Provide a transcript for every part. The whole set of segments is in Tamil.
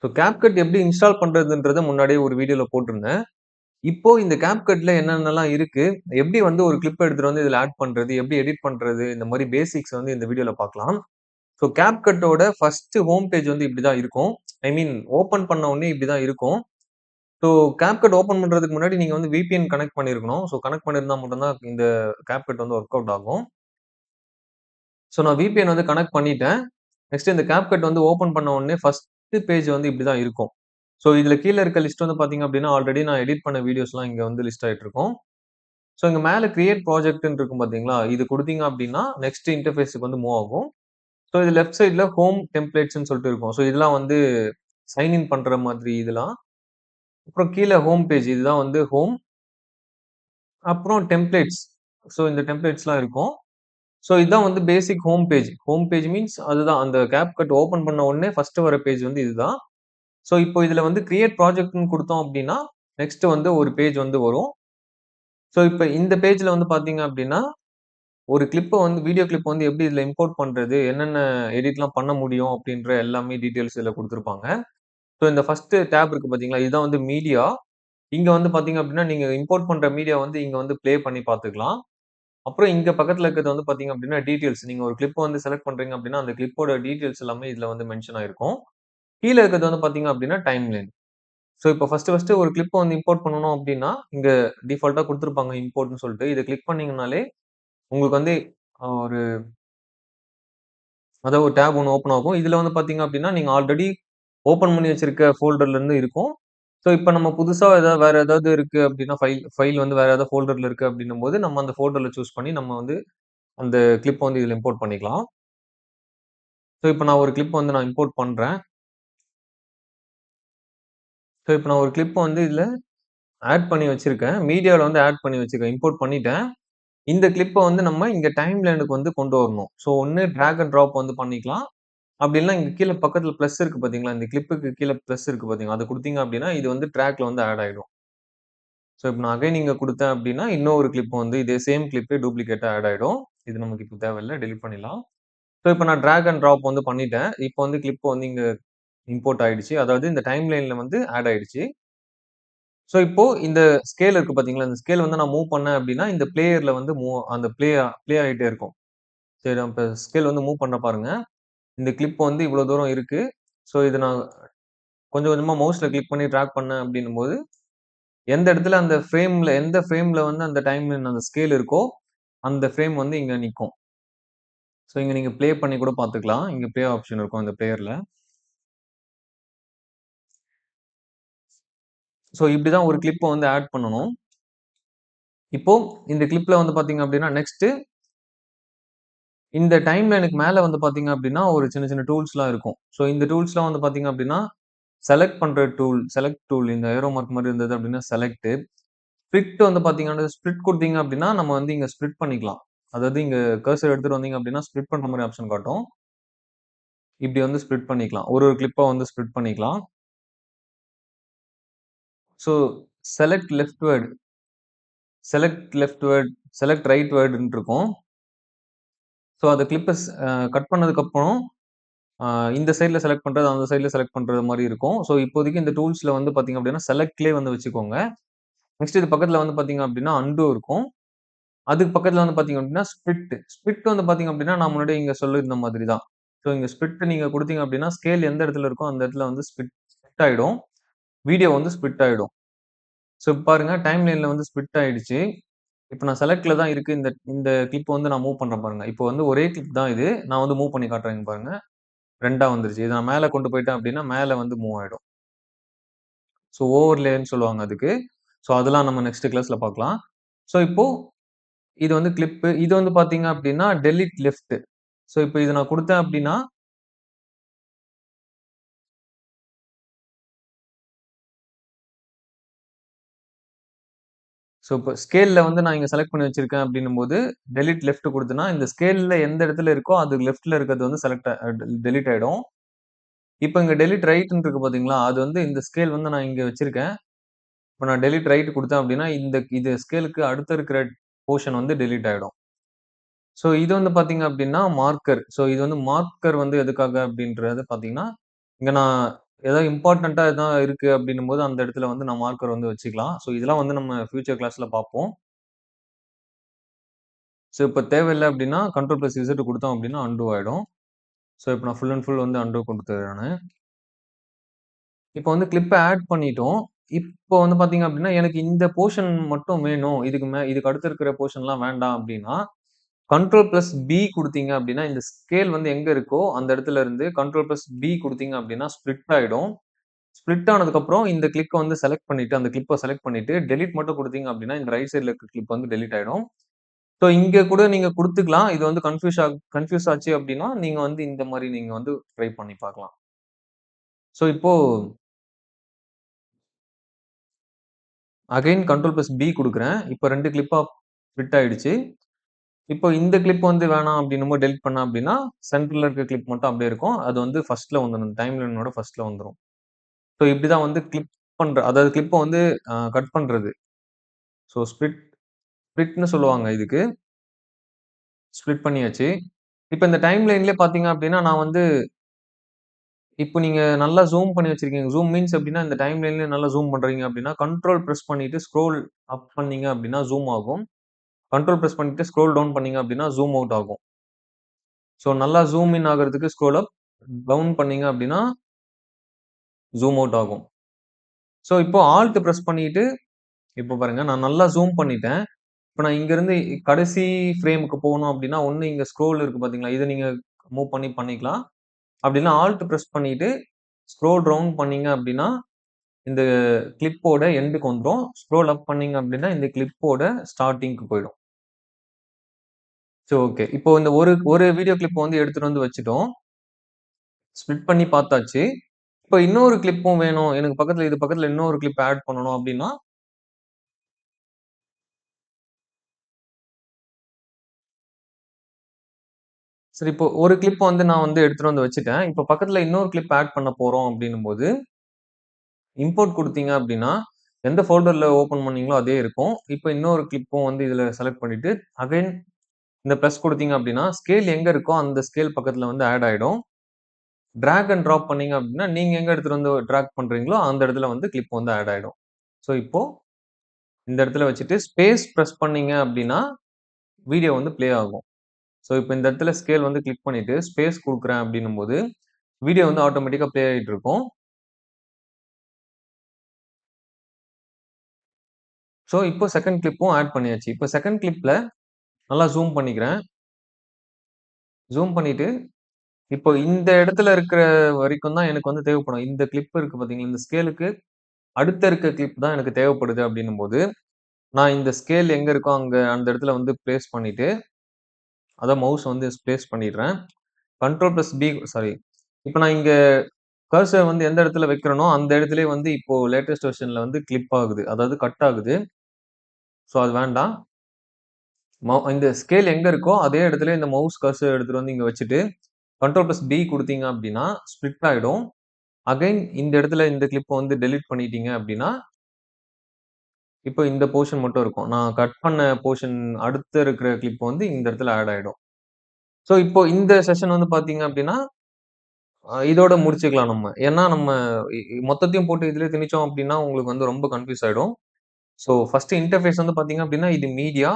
ஸோ CapCut எப்படி இன்ஸ்டால் பண்றதுன்றத முன்னாடியே ஒரு வீடியோல போட்டிருந்தேன். இப்போ இந்த CapCutல என்னென்னலாம் இருக்கு? எப்படி வந்து ஒரு கிளிப் எடுத்துட்டு வந்து இதுல ஆட் பண்றது? எப்படி எடிட் பண்றது? இந்த மாரி பேசிக்ஸ் வந்து இந்த வீடியோல பார்க்கலாம். ஸோ CapCutஓட ஃபர்ஸ்ட் ஹோம் பேஜ் வந்து இப்படிதான் இருக்கும். ஐ மீன் ஓப்பன் பண்ண உடனே இப்படிதான் இருக்கும். ஸோ CapCut ஓப்பன் பண்றதுக்கு முன்னாடி நீங்க வந்து VPN கனெக்ட் பண்ணியிருக்கணும். ஸோ கனெக்ட் பண்ணியிருந்தா மட்டும் தான் இந்த CapCut வந்து வொர்க் அவுட் ஆகும். ஸோ நான் VPN வந்து கனெக்ட் பண்ணிட்டேன். நெக்ஸ்ட் இந்த CapCut வந்து ஓப்பன் பண்ண உடனே ஃபர்ஸ்ட் பேஜ் வந்து இப்படிதான் இருக்கும். ஸோ இதுல கீழ இருக்க லிஸ்ட் வந்து பார்த்தீங்க அப்படின்னா, ஆல்ரெடி நான் எடிட் பண்ண வீடியோஸ்லாம் இங்க வந்து லிஸ்ட் ஆயிட்டு இருக்கும். ஸோ இங்க மேல கிரியேட் ப்ராஜெக்ட்ன்னு இருக்கும் பார்த்தீங்களா? இது குடுத்தீங்க அப்படின்னா, நெக்ஸ்ட் இன்டர்ஃபேஸ்க்கு வந்து மூவ் ஆகும். ஸோ இது லெஃப்ட் சைட்ல ஹோம் டெம்ப்ளேட்ஸ்ன்னு சொல்லிட்டு இருக்கும். ஸோ இதெல்லாம் வந்து சைன் இன் பண்ற மாதிரி இதெல்லாம். அப்புறம் கீழ ஹோம் பேஜ் இதுதான் வந்து ஹோம். அப்புறம் டெம்ப்ளேட்ஸ். ஸோ இந்த டெம்ப்ளேட்ஸ்லாம் இருக்கும். ஸோ இதான் வந்து பேசிக் home page. Home page means அதுதான் அந்த CapCut ஓப்பன் பண்ண உடனே ஃபர்ஸ்ட் வர பேஜ் வந்து இதுதான். ஸோ இப்போ இதுல வந்து கிரியேட் ப்ராஜெக்ட்ன்னு குடுத்தோம் அப்டின்னா, நெக்ஸ்ட் வந்து ஒரு பேஜ் வந்து வரும். ஸோ இப்ப இந்த பேஜ்ல வந்து பார்த்தீங்க அப்டின்னா, ஒரு கிளிப்ப வந்து வீடியோ கிளிப் வந்து எப்படி இதுல இம்போர்ட் பண்றது? என்னென்ன எடிட்லாம் பண்ண முடியும்? அப்டின்ற எல்லாமே டீட்டெயில்ஸ் இதுல குடுத்திருப்பாங்க. ஸோ இந்த ஃபர்ஸ்ட் டேப் இருக்கு பார்த்தீங்களா? இதுதான் வந்து மீடியா. இங்க வந்து பார்த்தீங்க அப்டின்னா, நீங்க இம்போர்ட் பண்ற மீடியா வந்து இங்க வந்து ப்ளே பண்ணி பார்த்துக்கலாம். அப்புறம் இங்க பக்கத்துல இருக்கிறது வந்து பார்த்தீங்க அப்டின்னா, டீட்டெயில்ஸ். நீங்க ஒரு கிளிப் வந்து செலக்ட் பண்றீங்க அப்டின்னா, அந்த கிளிப்போட டீட்டெயில்ஸ் எல்லாமே இதுல வந்து மென்ஷன் ஆயிருக்கும். கீழ இருக்கிறது வந்து பார்த்தீங்க அப்டின்னா, டைம்லைன். ஸோ இப்போ ஃபர்ஸ்ட் ஒரு கிளிப்ப வந்து இம்போர்ட் பண்ணணும் அப்டின்னா, இங்க டிஃபால்ட்டா குடுத்திருப்பாங்க இம்போர்ட்ன்னு சொல்லிட்டு. இத கிளிக் பண்ணீங்கனாலே, உங்களுக்கு வந்து ஒரு அதாவது ஒரு டேப் ஒண்ணு ஓப்பன் ஆகும். இதுல வந்து பார்த்தீங்க அப்டின்னா, நீங்க ஆல்ரெடி ஓப்பன் பண்ணி வச்சிருக்க ஃபோல்டர்ல இருந்து இருக்கும். ஸோ இப்ப நம்ம புதுசா வேற ஏதாவது இருக்கு அப்டின்னா, ஃபைல் வந்து வேற ஏதாவது ஃபோல்டர்ல இருக்கு அப்டின்னும்போது, நம்ம அந்த ஃபோல்டர்ல சூஸ் பண்ணி நம்ம வந்து அந்த கிளிப்ப வந்து இதுல இம்போர்ட் பண்ணிக்கலாம். ஸோ இப்ப நான் ஒரு கிளிப் வந்து நான் இம்போர்ட் பண்றேன். ஸோ இப்ப நான் ஒரு கிளிப் வந்து இதுல ஆட் பண்ணி வச்சிருக்கேன். மீடியால வந்து ஆட் பண்ணி வச்சிருக்கேன். இம்போர்ட் பண்ணிட்டேன். இந்த கிளிப்ப வந்து நம்ம இங்க டைம் லைனுக்கு வந்து கொண்டு வரணும். ஸோ ஒண்ணு டிராக் அண்ட் ட்ராப் வந்து பண்ணிக்கலாம். அப்படி இல்லன்னா இங்க கீழ பக்கத்துல பிளஸ் இருக்கு பார்த்தீங்களா? இந்த கிளிப்புக்கு கீழ பிளஸ் இருக்கு பார்த்தீங்களா? அத குடுத்தீங்க அப்படின்னா, இது வந்து ட்ராக்ல வந்து ஆட் ஆயிடும். ஸோ இப்ப நான் அகைன் இங்க குடுத்தேன் அப்படின்னா, இன்னொரு கிளிப் வந்து இதே சேம் கிளிப்பே டூப்ளிகேட்டா ஆட் ஆயிடும். இது நமக்கு இப்ப தேவையில்ல. டெலீட் பண்ணிடலாம். ஸோ இப்ப நான் டிராக் அண்ட் ட்ராப் வந்து பண்ணிட்டேன். இப்ப வந்து கிளிப் வந்து இங்க இம்போர்ட் ஆயிடுச்சு. அதாவது இந்த டைம் லைன்ல வந்து ஆட் ஆயிடுச்சு. ஸோ இப்போ இந்த ஸ்கேல் இருக்கு பார்த்தீங்களா? இந்த ஸ்கேல் வந்து நான் மூவ் பண்ணேன் அப்படின்னா, இந்த பிளேயர்ல வந்து அந்த ப்ளே ஆயிட்டே இருக்கும். சரி நான் இப்ப ஸ்கேல் வந்து மூவ் பண்றேன் பாருங்க. இந்த கிளிப் வந்து இவ்வளோ தூரம் இருக்கு. ஸோ இத நான் கொஞ்சம் கொஞ்சமா மவுஸ்ல கிளிக் பண்ணி டிராக் பண்ணேன் அப்படின்னும்போது, எந்த இடத்துல எந்த ஃப்ரேம்ல வந்து அந்த டைம்லைன் அந்த ஸ்கேல் இருக்கோ, அந்த ஃப்ரேம் வந்து இங்க நிக்கும். ஸோ இங்க நீங்க ப்ளே பண்ணி கூட பார்த்துக்கலாம். இங்க ப்ளே ஆப்ஷன் இருக்கும் அந்த பிளேயர்ல. ஸோ இப்படிதான் ஒரு கிளிப்ப வந்து ஆட் பண்ணணும். இப்போ இந்த கிளிப்ல வந்து பார்த்தீங்க அப்படின்னா, நெக்ஸ்ட் இந்த டைம்லைனுக்கு மேல வந்து பார்த்தீங்க அப்படின்னா, ஒரு சின்ன சின்ன டூல்ஸ்லாம் இருக்கும். ஸோ இந்த டூல்ஸ்லாம் வந்து பார்த்தீங்க அப்படின்னா, செலக்ட் டூல் இந்த ஏரோ மார்க் மாரி இருந்தது அப்படின்னா செலக்ட். ஸ்ப்ளிட் வந்து பார்த்தீங்கன்னா, ஸ்ப்ளிட் குடுத்தீங்க அப்படின்னா, நம்ம வந்து இங்க ஸ்ப்ளிட் பண்ணிக்கலாம். அதாவது இங்க கர்சர் எடுத்துட்டு வந்தீங்க அப்படின்னா, ஸ்ப்ளிட் பண்ற மாரி ஆப்ஷன் காட்டும். இப்படி வந்து ஸ்ப்ளிட் பண்ணிக்கலாம். ஒரு ஒரு கிளிப்பா வந்து ஸ்ப்ளிட் பண்ணிக்கலாம். ஸோ செலக்ட் லெஃப்ட்வர்ட், செலக்ட் லெஃப்ட்வர்ட், செலக்ட் ரைட்வர்ட்ன்னு இருக்கும். ஸோ அந்த கிளிப்ப கட் பண்ணதுக்கப்புறம் இந்த சைட்ல செலக்ட் பண்றது, அந்த சைட்ல செலக்ட் பண்றது மாரி இருக்கும். ஸோ இப்போதைக்கு இந்த டூல்ஸ்ல வந்து பார்த்தீங்க அப்படின்னா, செலக்ட்லயே வந்து வச்சுக்கோங்க. நெக்ஸ்ட் இது பக்கத்துல வந்து பார்த்தீங்க அப்படின்னா, அன்டூ இருக்கும். அதுக்கு பக்கத்துல வந்து பார்த்தீங்க அப்படின்னா, ஸ்ப்ளிட். ஸ்ப்ளிட் வந்து பார்த்தீங்க அப்படின்னா, நான் முன்னாடியே இங்க சொல்லியிருந்த மாதிரி தான். ஸோ இங்க ஸ்ப்ளிட் நீங்க குடுத்தீங்க அப்படின்னா, ஸ்கேல் எந்த இடத்துல இருக்கோ, அந்த இடத்துல வந்து ஸ்ப்ளிட் ஸ்ப்ளிட் ஆயிடும். வீடியோ வந்து ஸ்ப்ளிட் ஆயிடும். ஸோ பாருங்க டைம் லைன்ல வந்து ஸ்ப்ளிட் ஆயிடுச்சு. இப்ப நான் செலக்ட்ல தான் இருக்கு. இந்த இந்த கிளிப் வந்து நான் மூவ் பண்றேன் பாருங்க. இப்போ வந்து ஒரே கிளிப் தான் இது. நான் வந்து மூவ் பண்ணி காட்டுறேன் இங்க பாருங்க. 2ஆ வந்துருச்சு. இத நான் மேல கொண்டு போயிட்டேன் அப்படின்னா, மேல வந்து மூவ் ஆயிடும். ஸோ ஓவர்லேன்னு சொல்லுவாங்க அதுக்கு. ஸோ அதெல்லாம் நம்ம நெக்ஸ்ட் கிளாஸ்ல பார்க்கலாம். ஸோ இப்போ இது வந்து கிளிப்பு. இது வந்து பார்த்தீங்க அப்படின்னா, டெலீட் லெஃப்ட். ஸோ இப்போ இத நான் குடுத்தேன் அப்படின்னா, ஸோ இப்போ ஸ்கேல்ல வந்து நான் இங்க செலக்ட் பண்ணி வச்சிருக்கேன் அப்படின்னும்போது, டெலீட் லெஃப்ட் குடுத்தேன்னா, இந்த ஸ்கேல்ல எந்த இடத்துல இருக்கோ, அது லெஃப்ட்ல இருக்கிறது வந்து செலக்ட் டெலீட் ஆயிடும். இப்ப இங்க டெலீட் ரைட்ன்னு இருக்கு பார்த்தீங்களா? அது வந்து இந்த ஸ்கேல் வந்து நான் இங்க வச்சிருக்கேன். இப்ப நான் டெலீட் ரைட் குடுத்தேன் அப்படின்னா, இது ஸ்கேலுக்கு அடுத்து இருக்கிற போர்ஷன் வந்து டெலீட் ஆயிடும். ஸோ இது வந்து பார்த்தீங்க அப்படின்னா, மார்க்கர். ஸோ இது வந்து மார்க்கர் வந்து எதுக்காக அப்படின்றது பார்த்தீங்கன்னா, இங்க நான் ஏதாவது இம்பார்ட்டன்ட்டா எதா இருக்கு அப்டின்னும்போது அந்த இடத்துல வந்து நான் மார்க்கர் வந்து வச்சுக்கலாம். ஸோ இதெல்லாம் வந்து நம்ம ஃபியூச்சர் கிளாஸ்ல பார்ப்போம். ஸோ இப்ப தேவையில்ல அப்டின்னா கண்ட்ரோல் பிளஸ் இசட் குடுத்தோம் அப்டின்னா அன்டூ ஆயிடும். ஸோ இப்ப நான் ஃபுல் அண்ட் ஃபுல் வந்து அன்டூ குடுத்துர்றேன் நானு. இப்ப வந்து கிளிப்ப ஆட் பண்ணிட்டோம். இப்போ வந்து பார்த்தீங்க அப்டின்னா, எனக்கு இந்த போர்ஷன் மட்டும் வேணும். இதுக்கு அடுத்து இருக்கிற போர்ஷன்லாம் வேண்டாம் அப்டின்னா, கண்ட்ரோல் பிளஸ் பி குடுத்தீங்க அப்டின்னா, இந்த ஸ்கேல் வந்து எங்க இருக்கோ அந்த இடத்துல இருந்து கண்ட்ரோல் பிளஸ் பி குடுத்தீங்க அப்டின்னா ஸ்ப்ளிட் ஆயிடும். ஸ்ப்ளிட் ஆனதுக்கப்புறம் இந்த கிளிக்க வந்து செலக்ட் பண்ணிட்டு, அந்த கிளிப்ப செலக்ட் பண்ணிட்டு, டெலீட் மட்டும் குடுத்தீங்க அப்டின்னா, இந்த ரைட் சைட்ல இருக்க கிளிப் வந்து டெலீட் ஆயிடும். ஸோ இங்க கூட நீங்க குடுத்துக்கலாம். இது வந்து கன்ஃப்யூஸ் ஆச்சு அப்டின்னா, நீங்க வந்து இந்த மாரி நீங்க வந்து ட்ரை பண்ணி பார்க்கலாம். ஸோ இப்போ அகைன் கண்ட்ரோல் பிளஸ் பி குடுக்குறேன். இப்ப 2 கிளிப்பா ஸ்ப்ளிட் ஆயிடுச்சு. இப்போ இந்த கிளிப் வந்து வேணாம் அப்டின்னும்போது டெலிட் பண்ணேன் அப்டின்னா, சென்டர்ல இருக்க கிளிப் மட்டும் அப்டியே இருக்கும். அது வந்து ஃபர்ஸ்ட்ல வந்துரும். டைம் லைனோட ஃபர்ஸ்ட்ல வந்துரும். ஸோ இப்டிதான் வந்து அதாவது கிளிப்ப வந்து கட் பண்றது. ஸோ ஸ்ப்ளிட்ன்னு சொல்லுவாங்க இதுக்கு. ஸ்ப்ளிட் பண்ணியாச்சு. இப்ப இந்த டைம் லைன்லயே பார்த்தீங்க அப்டின்னா, நான் வந்து இப்போ நீங்க நல்லா ஜூம் பண்ணி வச்சிருக்கீங்க. ஜூம் மீன்ஸ் எப்டின்னா, இந்த டைம் லைன்லயே நல்லா ஜூம் பண்றீங்க அப்டின்னா, கண்ட்ரோல் பிரஸ் பண்ணிட்டு ஸ்க்ரோல் அப் பண்ணீங்க அப்டின்னா ஜூம் ஆகும். கண்ட்ரோல் பிரஸ் பண்ணிட்டு ஸ்க்ரோல் டவுன் பண்ணீங்க அப்டின்னா ஜூம் அவுட் ஆகும். ஸோ நல்லா ஜூம் இன் ஆகுறதுக்கு ஸ்க்ரோல் அப், டவுன் பண்ணீங்க அப்டின்னா ஜூம் அவுட் ஆகும். ஸோ இப்போ ஆல்ட் பிரஸ் பண்ணிட்டு, இப்போ பாருங்க நான் நல்லா ஜூம் பண்ணிட்டேன். இப்ப நான் இங்கருந்து கடைசி ஃப்ரேமுக்கு போணும் அப்டின்னா, ஒண்ணு இங்க ஸ்க்ரோல் இருக்கு பார்த்தீங்களா? இத நீங்க மூவ் பண்ணிக்கலாம். அப்டின்னா ஆல்ட் பிரஸ் பண்ணிட்டு, ஸ்க்ரோல் டவுன் பண்ணீங்க அப்டின்னா, இந்த கிளிப்போட எண்டுக்கு வந்துரும். ஸ்க்ரோல் அப் பண்ணீங்க அப்டின்னா, இந்த கிளிப்போட ஸ்டார்ட்டிங்க்கு போயிடும். So okay. இப்போ இந்த ஒரு ஒரு வீடியோ கிளிப் வந்து எடுத்துட்டு வந்து வச்சுட்டோம். ஸ்ப்ளிட் பண்ணி பார்த்தாச்சு. இப்ப இன்னொரு கிளிப்பும் வேணும். எனக்கு இது பக்கத்துல இன்னொரு கிளிப் ஆட் பண்ணணும் அப்டின்னா, சரி இப்போ ஒரு கிளிப் வந்து நான் வந்து எடுத்துட்டு வந்து வச்சுட்டேன். இப்ப பக்கத்துல இன்னொரு கிளிப் ஆட் பண்ண போறோம் அப்டின்னும்போது, இம்போர்ட் குடுத்தீங்க அப்டின்னா, எந்த ஃபோல்டர்ல ஓப்பன் பண்ணீங்களோ அதே இருக்கும். இப்ப இன்னொரு கிளிப்பும் வந்து இதுல செலக்ட் பண்ணிட்டு, அகைன் இந்த பிளஸ் குடுத்தீங்க அப்டின்னா, ஸ்கேல் எங்க இருக்கோ அந்த ஸ்கேல் பக்கத்துல வந்து ஆட் ஆயிடும். டிராக் அண்ட் டிராப் பண்ணீங்க அப்டின்னா, நீங்க எங்க எடுத்துட்டு வந்து டிராக் பண்றீங்களோ, அந்த இடத்துல வந்து கிளிப் வந்து ஆட் ஆயிடும். ஸோ இப்போ இந்த இடத்துல வச்சுட்டு ஸ்பேஸ் பிரஸ் பண்ணீங்க அப்டின்னா, வீடியோ வந்து ப்ளே ஆகும். ஸோ இப்ப இந்த இடத்துல ஸ்கேல் வந்து கிளிக் பண்ணிட்டு, ஸ்பேஸ் குடுக்குறேன் அப்டின்னும்போது, வீடியோ வந்து ஆட்டோமேட்டிக்கா ப்ளே ஆயிட்டு இருக்கும். ஸோ இப்போ 2ண்ட் கிளிப்பும் ஆட் பண்ணியாச்சு. இப்ப 2ண்ட் கிளிப்ல நல்லா ஜூம் பண்ணிக்கிறேன். ஜூம் பண்ணிட்டு, இப்போ இந்த இடத்துல இருக்கிற வரைக்கும் தான் எனக்கு வந்து தேவைப்படும். இந்த கிளிப் இருக்கு பார்த்தீங்களா, இந்த ஸ்கேலுக்கு அடுத்த இருக்க கிளிப் தான் எனக்கு தேவைப்படுது அப்டின்னும்போது, நான் இந்த ஸ்கேல் எங்க இருக்கோ அங்க அந்த இடத்துல வந்து பிளேஸ் பண்ணிட்டு, அதான் மவுஸ் வந்து பிளேஸ் பண்ணிடுறேன். Control plus P sorry. இப்ப நான் இங்க கர்சர் வந்து எந்த இடத்துல வைக்கிறேனோ, அந்த இடத்திலேயே வந்து இப்போ லேட்டஸ்ட் வெர்ஷன்ல வந்து கிளிப் ஆகுது. அதாவது கட் ஆகுது. ஸோ அது வேண்டாம். இந்த ஸ்கேல் எங்க இருக்கோ, அதே இடத்துல இந்த மவுஸ் கர்சர் எடுத்துட்டு வந்து இங்க வச்சுட்டு, கண்ட்ரோல் பிளஸ் பி குடுத்தீங்க அப்டின்னா, ஸ்ப்ளிட் ஆயிடும். அகைன் இந்த இடத்துல இந்த கிளிப்ப வந்து டெலீட் பண்ணிட்டீங்க அப்டின்னா, இப்போ இந்த போர்ஷன் மட்டும் இருக்கும். நான் கட் பண்ண போர்ஷன் அடுத்து இருக்கிற கிளிப் வந்து இந்த இடத்துல ஆட் ஆயிடும். ஸோ இப்போ இந்த செஷன் வந்து பார்த்தீங்க அப்டின்னா, இதோட முடிச்சுக்கலாம் நம்ம. ஏன்னா நம்ம மொத்தத்தையும் போட்டு இதுலயே திணிச்சோம் அப்டின்னா, உங்களுக்கு வந்து ரொம்ப கன்ஃப்யூஸ் ஆயிடும். ஸோ ஃபர்ஸ்ட் இன்டர்ஃபேஸ் வந்து பார்த்தீங்க அப்டின்னா, இது மீடியா,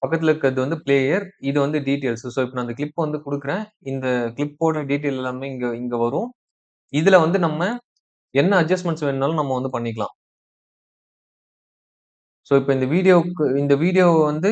பக்கத்துல இருக்கிறது வந்து பிளேயர், இது வந்து டீட்டெயில்ஸ். ஸோ இப்ப நான் அந்த கிளிப் வந்து குடுக்குறேன். இந்த கிளிப்போட டீட்டெயில் எல்லாமே இங்க இங்க வரும். இதுல வந்து நம்ம என்ன அட்ஜஸ்ட்மென்ட்ஸ் வேணும்னாலும் நம்ம வந்து பண்ணிக்கலாம். ஸோ இப்ப இந்த வீடியோ வந்து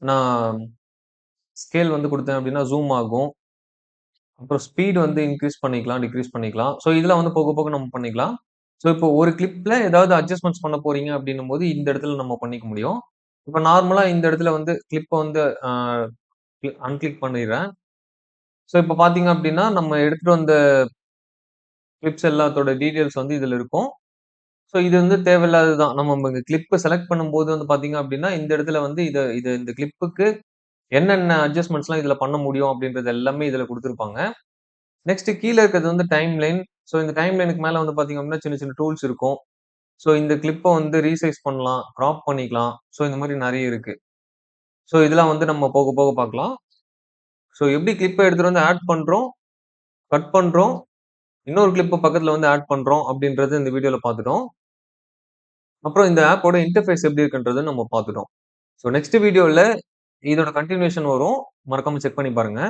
நான் ஸ்கேல் வந்து குடுத்தேன் அப்டின்னா, ஜூம் ஆகும். அப்புறம் ஸ்பீட் வந்து இன்கிரீஸ் பண்ணிக்கலாம், டிக்ரீஸ் பண்ணிக்கலாம். ஸோ இதெல்லாம் வந்து போக, போக நம்ம பண்ணிக்கலாம். ஸோ இப்போ ஒரு கிளிப்ல ஏதாவது அட்ஜஸ்ட்மென்ட்ஸ் பண்ண போறீங்க அப்டின்னும்போது, இந்த இடத்துல நம்ம பண்ணிக்க முடியும். இப்ப நார்மலா இந்த இடத்துல வந்து கிளிப்ப வந்து அன்கிளிக் பண்ணிடுறேன். ஸோ இப்ப பார்த்தீங்க அப்டின்னா, நம்ம எடுத்துட்டு வந்த கிளிப்ஸ் எல்லாத்தோட டீட்டெயில்ஸ் வந்து இதுல இருக்கும். ஸோ இது வந்து தேவையில்லாதது தான். நம்ம இங்க கிளிப்ப செலக்ட் பண்ணும்போது வந்து பார்த்தீங்க அப்டின்னா, இந்த இடத்துல வந்து இந்த கிளிப்புக்கு என்னென்ன அட்ஜஸ்ட்மென்ட்ஸ்லாம் இதுல பண்ண முடியும் அப்டின்றது எல்லாமே இதுல குடுத்திருப்பாங்க. நெக்ஸ்ட் கீழ இருக்கிறது வந்து டைம் லைன். ஸோ இந்த டைம் லைனுக்கு மேல வந்து பார்த்தீங்க அப்டின்னா, சின்ன சின்ன டூல்ஸ் இருக்கும். ஸோ இந்த கிளிப்ப வந்து ரீசைஸ் பண்ணலாம், கிராப் பண்ணிக்கலாம். ஸோ இந்த மாரி நெறைய இருக்கு. ஸோ இதெல்லாம் வந்து நம்ம போக போக பார்க்கலாம். ஸோ எப்படி கிளிப்ப எடுத்துட்டு வந்து ஆட் பண்றோம், கட் பண்றோம். இன்னொரு கிளிப் பக்கத்துல வந்து ஆட் பண்றோம் அப்படின்றது இந்த வீடியோல பார்த்துட்டோம். அப்புறம் இந்த ஆப்போட இன்டர்ஃபேஸ் எப்படி இருக்குன்றத நம்ம பார்த்துட்டோம். ஸோ நெக்ஸ்ட் வீடியோல இதோட கன்டினியூஷன் வரும். மறக்காம செக் பண்ணி பாருங்க.